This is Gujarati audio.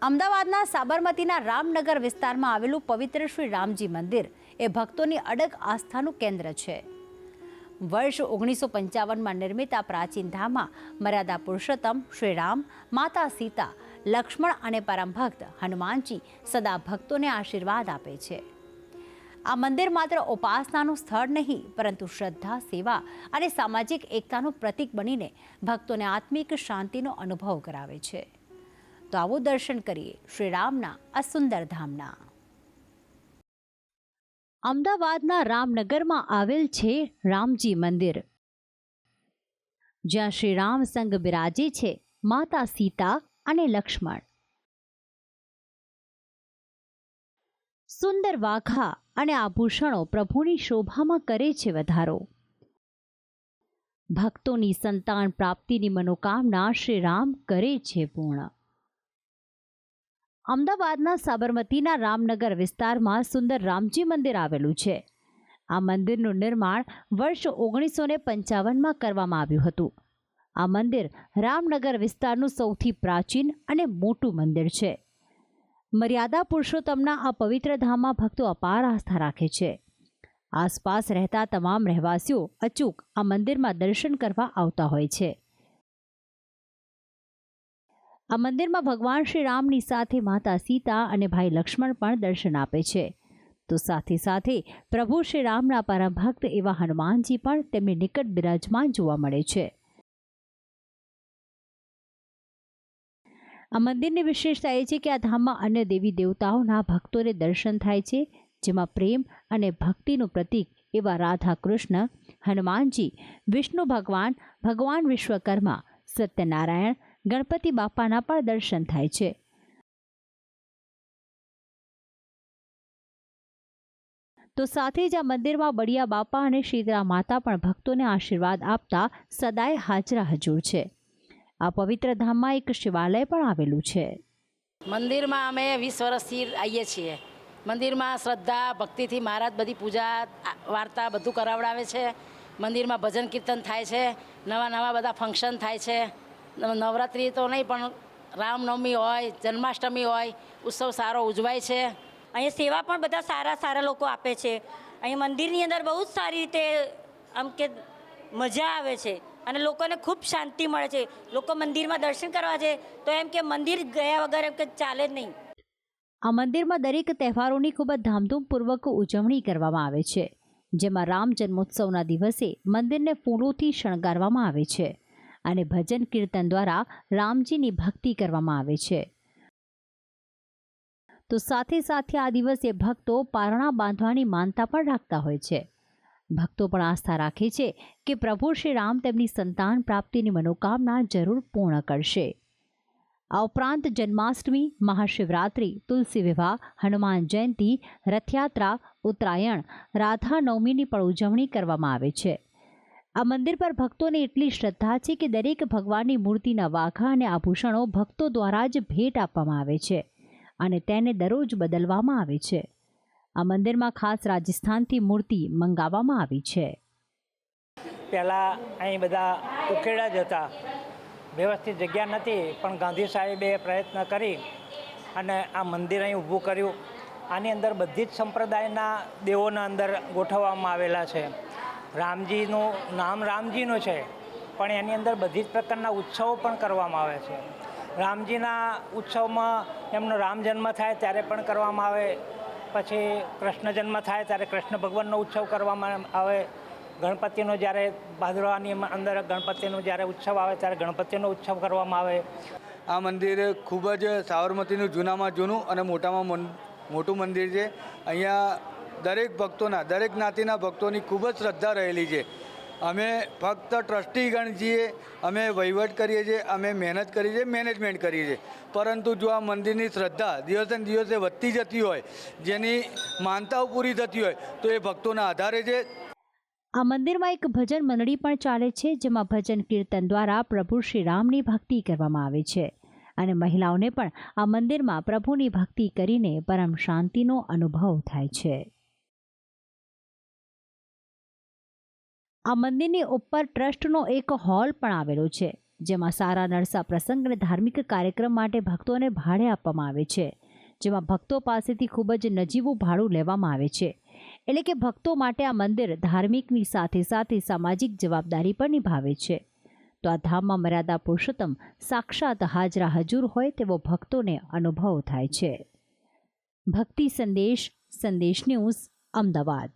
અમદાવાદના સાબરમતીના રામનગર વિસ્તારમાં આવેલું પવિત્ર શ્રી રામજી મંદિર એ ભક્તોની અડગ આસ્થાનું કેન્દ્ર છે. વર્ષ 1955માં નિર્મિત આ પ્રાચીન ધામમાં મર્યાદા પુરુષોત્તમ શ્રી રામ, માતા સીતા, લક્ષ્મણ અને પરમ ભક્ત હનુમાનજી સદા ભક્તોને આશીર્વાદ આપે છે. આ મંદિર માત્ર ઉપાસનાનું સ્થળ નહીં, પરંતુ શ્રદ્ધા, સેવા અને સામાજિક એકતાનું પ્રતીક બનીને ભક્તોને આત્મિક શાંતિનો અનુભવ કરાવે છે. તો આવો દર્શન કરીએ શ્રી રામના આ સુંદર ધામના. અમદાવાદના રામનગરમાં આવેલ છે રામજી મંદિર, જ્યાં શ્રી રામ સંગ બિરાજે છે માતા સીતા અને લક્ષ્મણ. સુંદર વાઘા અને આભૂષણો પ્રભુની શોભામાં કરે છે વધારો. ભક્તોની સંતાન પ્રાપ્તિની મનોકામના શ્રી રામ કરે છે પૂર્ણ. અમદાવાદના સાબરમતીના રામનગર વિસ્તારમાં સુંદર રામજી મંદિર આવેલું છે. આ મંદિરનું નિર્માણ વર્ષ 1955માં કરવામાં આવ્યું હતું. આ મંદિર રામનગર વિસ્તારનું સૌથી પ્રાચીન અને મોટું મંદિર છે. મર્યાદા પુરુષોત્તમના આ પવિત્ર ધામમાં ભક્તો અપાર આસ્થા રાખે છે. આસપાસ રહેતા તમામ રહેવાસીઓ અચૂક આ મંદિરમાં દર્શન કરવા આવતા હોય છે. આ મંદિરમાં ભગવાન શ્રી રામની સાથે માતા સીતા અને ભાઈ લક્ષ્મણ પણ દર્શન આપે છે. તો સાથે સાથે પ્રભુ શ્રી રામના પરમ ભક્ત એવા હનુમાનજી પણ તેમની નિકટ બિરાજમાન જોવા મળે છે. આ મંદિરની વિશેષતા એ છે કે આ ધામમાં અન્ય દેવી દેવતાઓના ભક્તોને દર્શન થાય છે, જેમાં પ્રેમ અને ભક્તિનું પ્રતીક એવા રાધા કૃષ્ણ, હનુમાનજી, વિષ્ણુ ભગવાન, ભગવાન વિશ્વકર્મા, સત્યનારાયણ, ગણપતિ બાપાના પણ દર્શન થાય છે. તો સાથે જ આ મંદિરમાં બળિયા બાપા અને શીતળા માતા પણ ભક્તોને આશીર્વાદ આપતા સદાય હાજરા હજુર છે. આ પવિત્ર ધામમાં એક શિવાલય પણ આવેલું છે. મંદિરમાં અમે 20 વર્ષથી આવીએ છીએ. મંદિરમાં શ્રદ્ધા ભક્તિથી મહારાજ બધી પૂજા વાર્તા બધું કરાવડાવે છે. મંદિરમાં ભજન કીર્તન થાય છે. નવા બધા ફંક્શન થાય છે. નવરાત્રિ તો નહીં, પણ રામનવમી હોય, જન્માષ્ટમી હોય, ઉત્સવ સારો ઉજવાય છે. અહીંયા સેવા પણ બધા સારા લોકો આપે છે. અહીંયા મંદિરની અંદર બહુ જ સારી રીતે આમ કે મજા આવે છે અને લોકોને ખૂબ શાંતિ મળે છે. લોકો મંદિરમાં દર્શન કરવા છે તો એમ કે મંદિર ગયા વગર એમ કે ચાલે જ નહીં. આ મંદિરમાં દરેક તહેવારોની ખૂબ જ ધામધૂમપૂર્વક ઉજવણી કરવામાં આવે છે, જેમાં રામ જન્મોત્સવના દિવસે મંદિરને ફૂલોથી શણગારવામાં આવે છે અને ભજન કીર્તન દ્વારા રામજીની ભક્તિ કરવામાં આવે છે. તો સાથે સાથે આ દિવસે ભક્તો પારણા બાંધવાની માનતા પણ રાખતા હોય છે. ભક્તો પણ આસ્થા રાખે છે કે પ્રભુ શ્રી રામ તેમની સંતાન પ્રાપ્તિની મનોકામના જરૂર પૂર્ણ કરશે. આ ઉપરાંત જન્માષ્ટમી, મહાશિવરાત્રિ, તુલસી વિવાહ, હનુમાન જયંતિ, રથયાત્રા, ઉત્તરાયણ, રાધા નવમીની પણ ઉજવણી કરવામાં આવે છે. આ મંદિર પર ભક્તોને એટલી શ્રદ્ધા છે કે દરેક ભગવાનની મૂર્તિના વાઘા અને આભૂષણો ભક્તો દ્વારા જ ભેટ આપવામાં આવે છે અને તેને દરરોજ બદલવામાં આવે છે. આ મંદિરમાં ખાસ રાજસ્થાનથી મૂર્તિ મંગાવવામાં આવી છે. પહેલાં અહીં બધા ઉકેડા જ હતા, વ્યવસ્થિત જગ્યા નથી, પણ ગાંધી સાહેબે પ્રયત્ન કરી અને આ મંદિર અહીં ઊભું કર્યું. આની અંદર બધી જ સંપ્રદાયના દેવોના અંદર ગોઠવવામાં આવેલા છે. રામજીનું નામ રામજીનું છે, પણ એની અંદર બધી જ પ્રકારના ઉત્સવો પણ કરવામાં આવે છે. રામજીના ઉત્સવમાં એમનો રામ જન્મ થાય ત્યારે પણ કરવામાં આવે, પછી કૃષ્ણ જન્મ થાય ત્યારે કૃષ્ણ ભગવાનનો ઉત્સવ કરવામાં આવે, ગણપતિનો જ્યારે ભાદરવાની અંદર ગણપતિનો જ્યારે ઉત્સવ આવે ત્યારે ગણપતિનો ઉત્સવ કરવામાં આવે. આ મંદિર ખૂબ જ સાબરમતીનું જૂનામાં જૂનું અને મોટામાં મોટું મંદિર છે. અહીંયા દરેક ભક્તોના, દરેક જ્ઞાતિના ભક્તોની ખૂબ જ શ્રદ્ધા રહેલી છે. અમે ફક્ત ટ્રસ્ટીગણ છીએ, અમે વહીવટ કરીએ છીએ, અમે મહેનત કરીએ છીએ, મેનેજમેન્ટ કરીએ છીએ. પરંતુ જો આ મંદિરની શ્રદ્ધા દિવસે ને દિવસે વધતી જતી હોય, જેની માનતાઓ પૂરી થતી હોય, તો એ ભક્તોના આધારે છે. આ મંદિરમાં એક ભજન મંડળી પણ ચાલે છે, જેમાં ભજન કીર્તન દ્વારા પ્રભુ શ્રી રામની ભક્તિ કરવામાં આવે છે અને મહિલાઓને પણ આ મંદિરમાં પ્રભુની ભક્તિ કરીને પરમ શાંતિનો અનુભવ થાય છે. આ મંદિરની ઉપર ટ્રસ્ટનો એક હોલ પણ આવેલો છે, જેમાં સારા નરસા પ્રસંગ અને ધાર્મિક કાર્યક્રમ માટે ભક્તોને ભાડે આપવામાં આવે છે, જેમાં ભક્તો પાસેથી ખૂબ જ નજીવું ભાડું લેવામાં આવે છે. એટલે કે ભક્તો માટે આ મંદિર ધાર્મિકની સાથે સાથે સામાજિક જવાબદારી પણ નિભાવે છે. તો આ ધામમાં મર્યાદા પુરુષોત્તમ સાક્ષાત હાજરા હજુર હોય તેવો ભક્તોને અનુભવ થાય છે. ભક્તિ સંદેશ, સંદેશ ન્યૂઝ, અમદાવાદ.